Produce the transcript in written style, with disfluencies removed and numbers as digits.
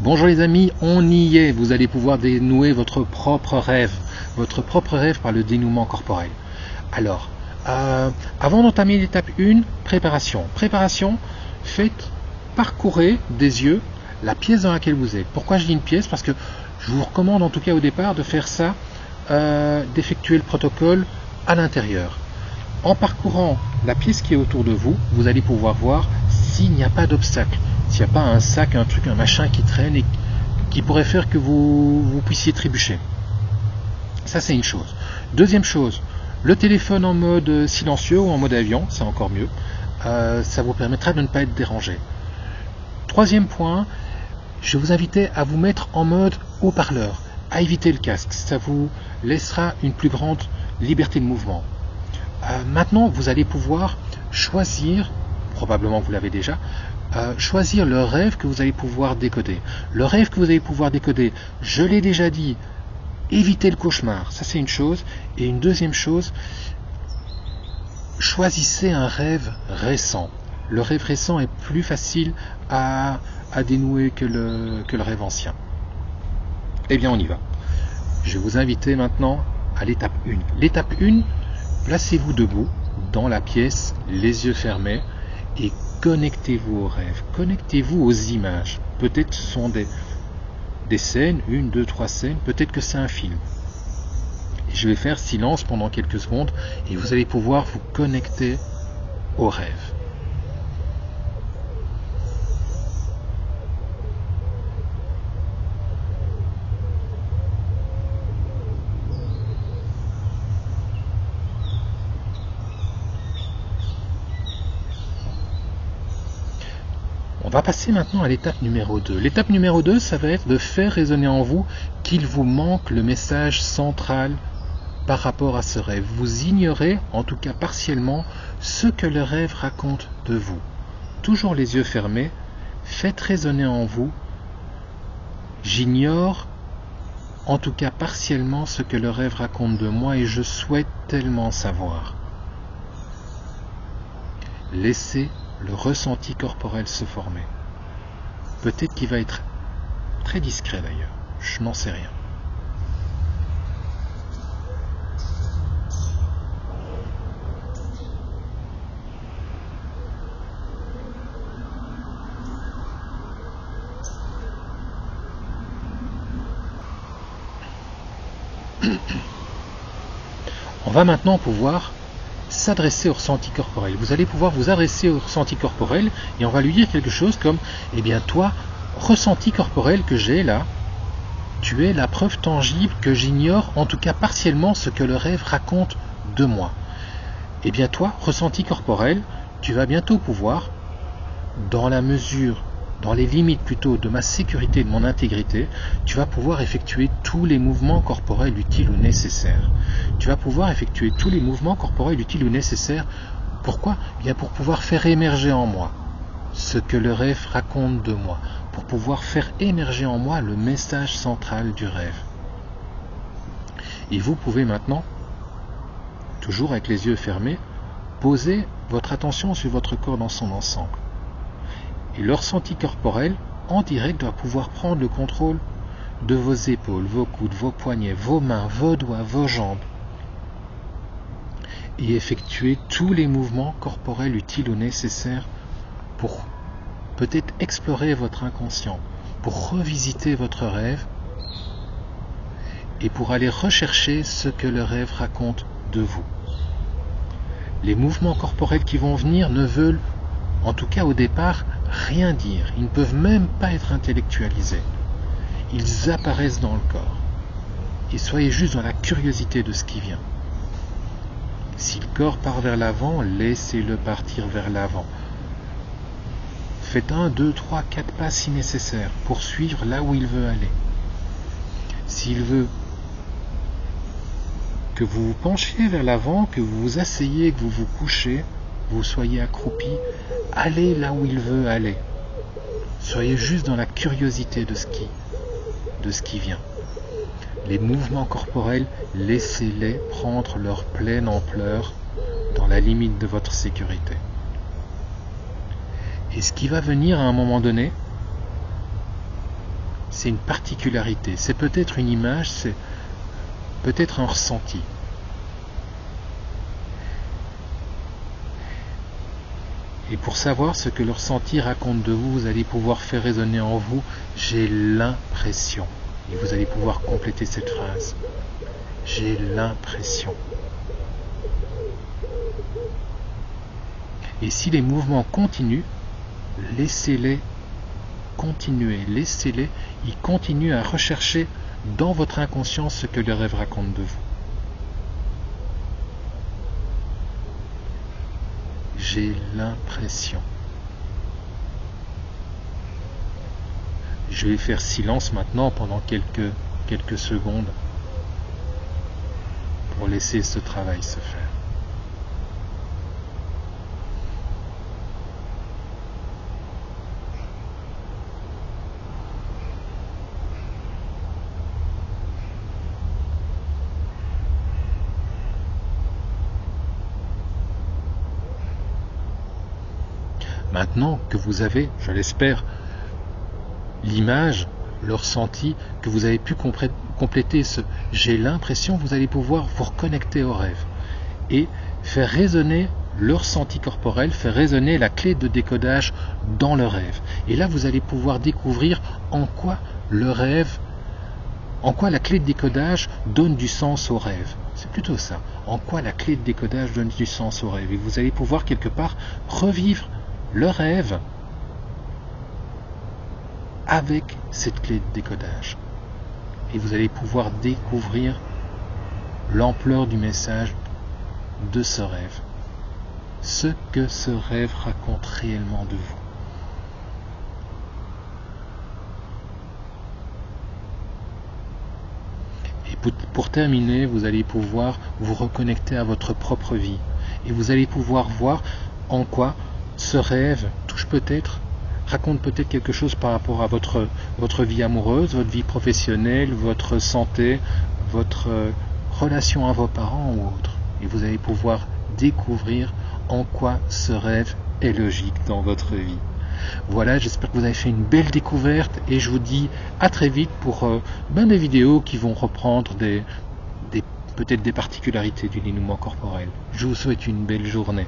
Bonjour les amis, on y est. Vous allez pouvoir dénouer votre propre rêve par le dénouement corporel. Alors, avant d'entamer l'étape 1, préparation. Préparation, parcourez des yeux la pièce dans laquelle vous êtes. Pourquoi je dis une pièce? Parce que je vous recommande en tout cas au départ de faire ça, d'effectuer le protocole à l'intérieur. En parcourant la pièce qui est autour de vous, vous allez pouvoir voir s'il n'y a pas d'obstacle, s'il n'y a pas un sac, un truc, un machin qui traîne et qui pourrait faire que vous puissiez trébucher. Ça, c'est une chose. Deuxième chose, le téléphone en mode silencieux ou en mode avion, c'est encore mieux. Ça vous permettra de ne pas être dérangé. Troisième point, je vous invitais à vous mettre en mode haut-parleur, à éviter le casque. Ça vous laissera une plus grande liberté de mouvement. Maintenant, vous allez pouvoir choisir, probablement vous l'avez déjà, choisir le rêve que vous allez pouvoir décoder. Le rêve que vous allez pouvoir décoder, je l'ai déjà dit, évitez le cauchemar, ça c'est une chose. Et une deuxième chose, choisissez un rêve récent. Le rêve récent est plus facile à dénouer que le rêve ancien. Eh bien, on y va. Je vais vous inviter maintenant à l'étape 1. L'étape 1, placez-vous debout dans la pièce, les yeux fermés, et connectez-vous au rêve, connectez-vous aux images. Peut-être ce sont des scènes, 1, 2, 3 scènes, peut-être que c'est un film. Et je vais faire silence pendant quelques secondes et vous allez pouvoir vous connecter au rêve. On va passer maintenant à l'étape numéro 2. L'étape numéro 2, ça va être de faire résonner en vous qu'il vous manque le message central par rapport à ce rêve. Vous ignorez, en tout cas partiellement, ce que le rêve raconte de vous. Toujours les yeux fermés, faites résonner en vous « J'ignore, en tout cas partiellement, ce que le rêve raconte de moi et je souhaite tellement savoir. » Laissez le ressenti corporel se former. Peut-être qu'il va être très discret d'ailleurs, je n'en sais rien. On va maintenant pouvoir s'adresser au ressenti corporel. Vous allez pouvoir vous adresser au ressenti corporel et on va lui dire quelque chose comme « Eh bien toi, ressenti corporel que j'ai là, tu es la preuve tangible que j'ignore, en tout cas partiellement, ce que le rêve raconte de moi. Eh bien toi, ressenti corporel, tu vas bientôt pouvoir, dans les limites plutôt de ma sécurité et de mon intégrité, tu vas pouvoir effectuer tous les mouvements corporels utiles ou nécessaires. Tu vas pouvoir effectuer tous les mouvements corporels utiles ou nécessaires. Pourquoi? Bien pour pouvoir faire émerger en moi ce que le rêve raconte de moi, pour pouvoir faire émerger en moi le message central du rêve. Et vous pouvez maintenant, toujours avec les yeux fermés, poser votre attention sur votre corps dans son ensemble. Et le ressenti corporel, en direct, doit pouvoir prendre le contrôle de vos épaules, vos coudes, vos poignets, vos mains, vos doigts, vos jambes. Et effectuer tous les mouvements corporels utiles ou nécessaires pour peut-être explorer votre inconscient, pour revisiter votre rêve et pour aller rechercher ce que le rêve raconte de vous. Les mouvements corporels qui vont venir ne veulent, en tout cas au départ, rien dire. Ils ne peuvent même pas être intellectualisés. Ils apparaissent dans le corps. Et soyez juste dans la curiosité de ce qui vient. Si le corps part vers l'avant, laissez-le partir vers l'avant. Faites 1, 2, 3, 4 pas si nécessaire pour suivre là où il veut aller. S'il veut que vous vous penchiez vers l'avant, que vous vous asseyez, que vous vous couchez, vous soyez accroupi, allez là où il veut aller. Soyez juste dans la curiosité de ce qui vient. Les mouvements corporels, laissez-les prendre leur pleine ampleur dans la limite de votre sécurité. Et ce qui va venir à un moment donné, c'est une particularité, c'est peut-être une image, c'est peut-être un ressenti. Et pour savoir ce que le ressenti raconte de vous, vous allez pouvoir faire résonner en vous « j'ai l'impression ». Et vous allez pouvoir compléter cette phrase. J'ai l'impression. Et si les mouvements continuent, laissez-les continuer, laissez-les, ils continuent à rechercher dans votre inconscience ce que le rêve raconte de vous. J'ai l'impression. Je vais faire silence maintenant pendant quelques secondes pour laisser ce travail se faire. Maintenant que vous avez, je l'espère, l'image, le ressenti, que vous avez pu compléter ce « j'ai l'impression », vous allez pouvoir vous reconnecter au rêve et faire résonner le ressenti corporel, faire résonner la clé de décodage dans le rêve. Et là, vous allez pouvoir découvrir en quoi le rêve, en quoi la clé de décodage donne du sens au rêve. C'est plutôt ça. En quoi la clé de décodage donne du sens au rêve. Et vous allez pouvoir quelque part revivre le rêve avec cette clé de décodage. Et vous allez pouvoir découvrir l'ampleur du message de ce rêve. Ce que ce rêve raconte réellement de vous. Et pour terminer, vous allez pouvoir vous reconnecter à votre propre vie. Et vous allez pouvoir voir en quoi ce rêve raconte peut-être quelque chose par rapport à votre vie amoureuse, votre vie professionnelle, votre santé, votre relation à vos parents ou autre. Et vous allez pouvoir découvrir en quoi ce rêve est logique dans votre vie. Voilà, j'espère que vous avez fait une belle découverte et je vous dis à très vite pour des vidéos qui vont reprendre peut-être des particularités du dénouement corporel. Je vous souhaite une belle journée.